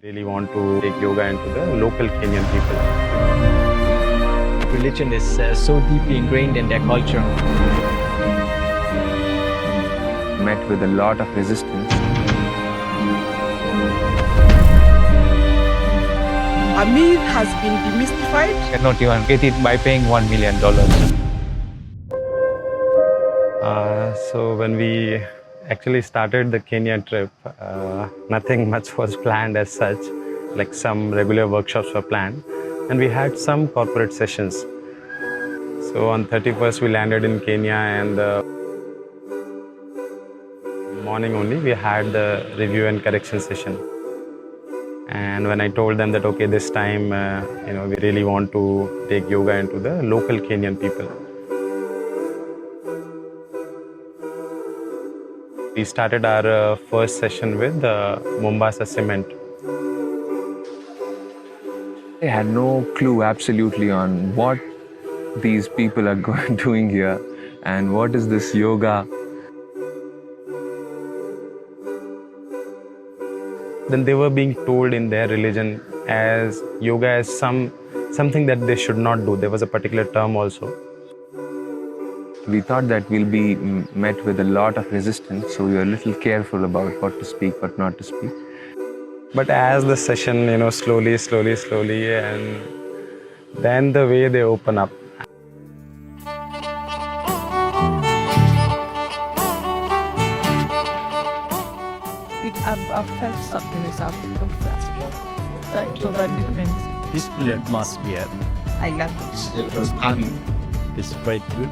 Really want to take yoga into the local Kenyan people. Religion is so deeply ingrained in their culture. Met with a lot of resistance. Amir has been demystified. Cannot even get it by paying $1 million. So when we actually started the Kenya trip, nothing much was planned as such. Like some regular workshops were planned, and we had some corporate sessions. So on 31st we landed in Kenya, and morning only we had the review and correction session. And when I told them that okay, this time we really want to take yoga into the local Kenyan people. We started our first session with Mombasa Cement. I had no clue absolutely on what these people are doing here and what is this yoga. Then they were being told in their religion as yoga as something that they should not do. There was a particular term also. We thought that we'll be met with a lot of resistance, so we were a little careful about what to speak, what not to speak. But as the session, slowly, and then the way they open up. I've felt something is happening. Like total difference. This atmosphere I love it. it was calming. It's very good.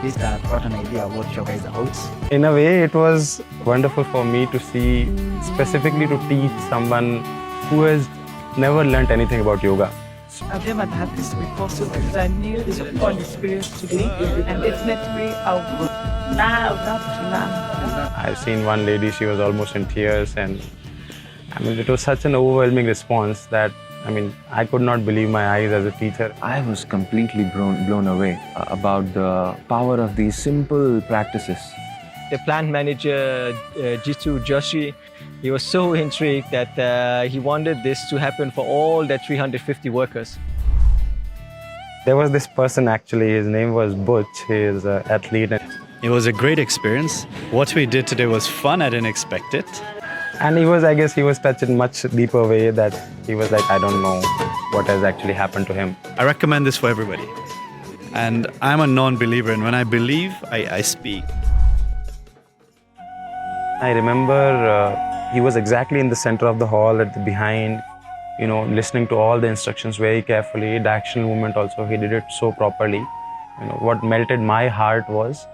This got an idea of what yoga is about. In a way, it was wonderful for me to see, specifically to teach someone who has never learnt anything about yoga. I've never had this before, so it's a new, it's a fun experience to me, and definitely I would now love to learn. I've seen one lady, she was almost in tears, and it was such an overwhelming response that I could not believe my eyes as a teacher. I was completely blown away about the power of these simple practices. The plant manager, Jitu Joshi, he was so intrigued that he wanted this to happen for all the 350 workers. There was this person actually, his name was Butch, he is an athlete. It was a great experience. What we did today was fun. I didn't expect it. And he was touched in much deeper way that he was like, I don't know what has actually happened to him. I recommend this for everybody. And I'm a non-believer, and when I believe, I speak. I remember he was exactly in the center of the hall at the behind, listening to all the instructions very carefully. The action movement also, he did it so properly. What melted my heart was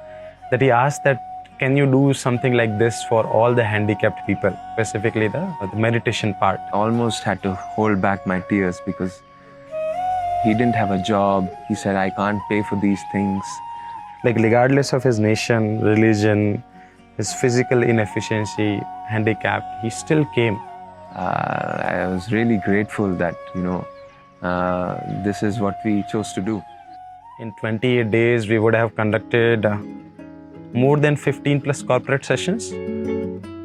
that he asked that, can you do something like this for all the handicapped people, specifically the meditation part. I almost had to hold back my tears because he didn't have a job. He said, I can't pay for these things. Like regardless of his nation, religion, his physical inefficiency, handicap, he still came. I was really grateful that, this is what we chose to do. In 28 days, we would have conducted more than 15 plus corporate sessions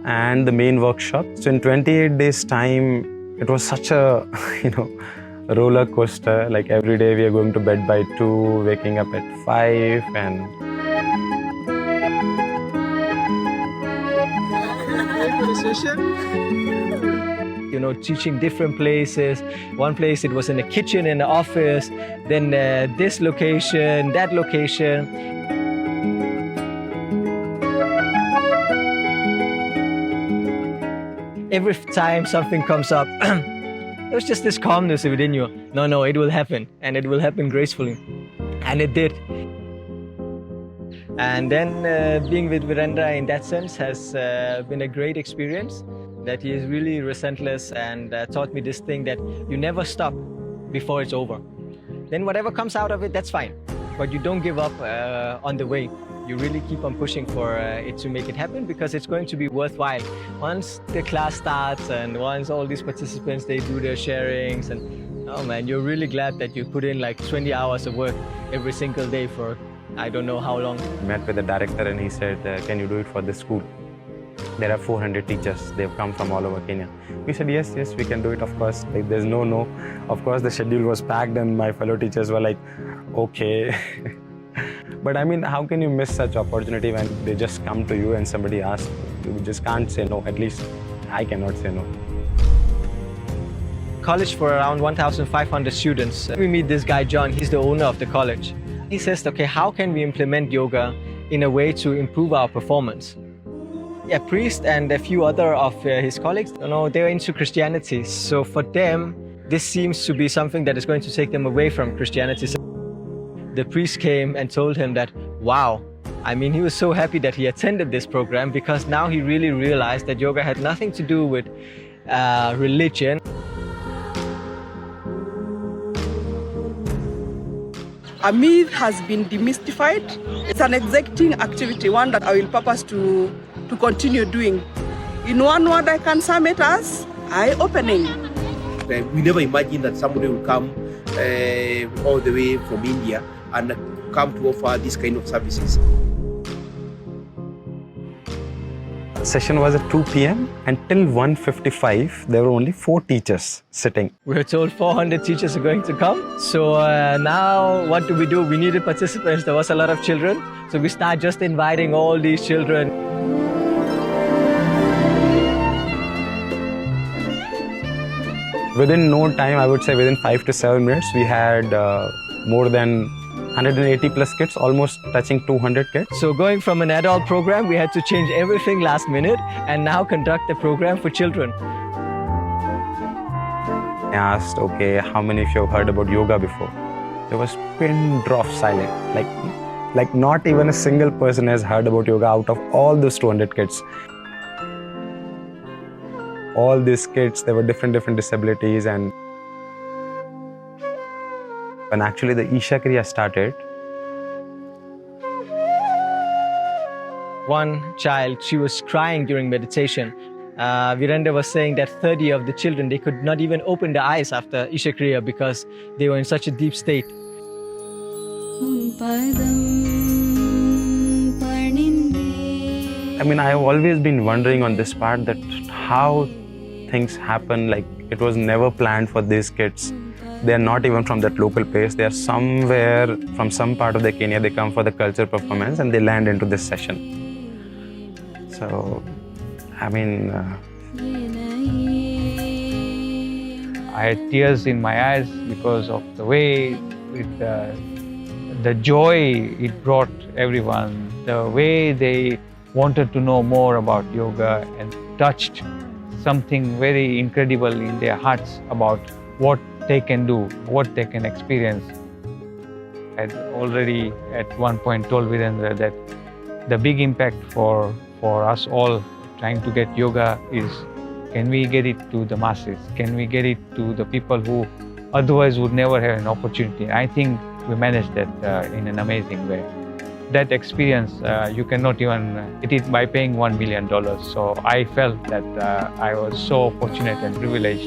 and the main workshop. So in 28 days time, it was such a, roller coaster. Like every day we are going to bed by 2, waking up at 5 and Teaching different places. One place it was in a kitchen in the office, then this location, that location. Every time something comes up, there's just this calmness within you. No, it will happen, and it will happen gracefully. And it did. And then being with Virendra in that sense has been a great experience, that he is really relentless and taught me this thing that you never stop before it's over. Then whatever comes out of it, that's fine. But you don't give up on the way. You really keep on pushing for it to make it happen, because it's going to be worthwhile. Once the class starts and once all these participants, they do their sharings, and oh man, you're really glad that you put in like 20 hours of work every single day for I don't know how long. met with the director and he said, can you do it for the school? there are 400 teachers. They've come from all over Kenya. We said, yes, we can do it, of course. Like, there's no. Of course, the schedule was packed and my fellow teachers were like, okay. But I mean, how can you miss such opportunity when they just come to you and somebody asks? You just can't say no. At least I cannot say no. College for around 1,500 students. We meet this guy, John. He's the owner of the college. He says, okay, how can we implement yoga in a way to improve our performance? A priest and a few other of his colleagues, they're into Christianity. So for them, this seems to be something that is going to take them away from Christianity. So the priest came and told him that, wow, I mean, he was so happy that he attended this program because now he really realized that yoga had nothing to do with religion. A myth has been demystified. It's an exciting activity, one that I will purpose to continue doing. In one word, I can sum it as eye-opening. We never imagined that somebody will come all the way from India and come to offer this kind of services. Session was at 2 p.m. Until 1:55, there were only 4 teachers sitting. We were told 400 teachers are going to come. So now what do? We needed participants. There was a lot of children. So we start just inviting all these children. Within no time, I would say within 5 to 7 minutes, we had more than 180 plus kids, almost touching 200 kids. So going from an adult program, we had to change everything last minute and now conduct a program for children. I asked, okay, how many of you have heard about yoga before? There was pin drop silent. Like not even a single person has heard about yoga out of all those 200 kids. All these kids, there were different disabilities, and when actually the Isha Kriya started, one child, she was crying during meditation. Virendra was saying that 30 of the children, they could not even open their eyes after Isha Kriya because they were in such a deep state. I mean, I've always been wondering on this part that how things happen. Like, it was never planned for these kids. They are not even from that local place. They are somewhere from some part of the Kenya. They come for the culture performance and they land into this session. So, I mean, I had tears in my eyes because of the way the joy it brought everyone, the way they wanted to know more about yoga and touched something very incredible in their hearts about what they can do, what they can experience. I had already at one point told Virendra that the big impact for us all trying to get yoga is, can we get it to the masses? Can we get it to the people who otherwise would never have an opportunity? I think we managed that in an amazing way. That experience, you cannot even get it by paying $1 million. So I felt that I was so fortunate and privileged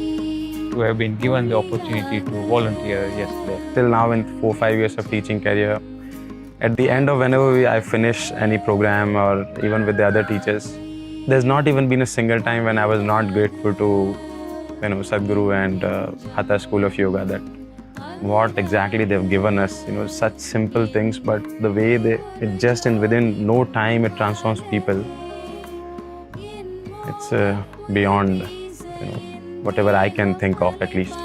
to have been given the opportunity to volunteer yesterday. Till now, in 4 or 5 years of teaching career, at the end of whenever I finish any program or even with the other teachers, there's not even been a single time when I was not grateful to, Sadhguru and Hatha School of Yoga, that what exactly they've given us, such simple things, but the way it just within no time it transforms people. It's beyond, whatever I can think of, at least.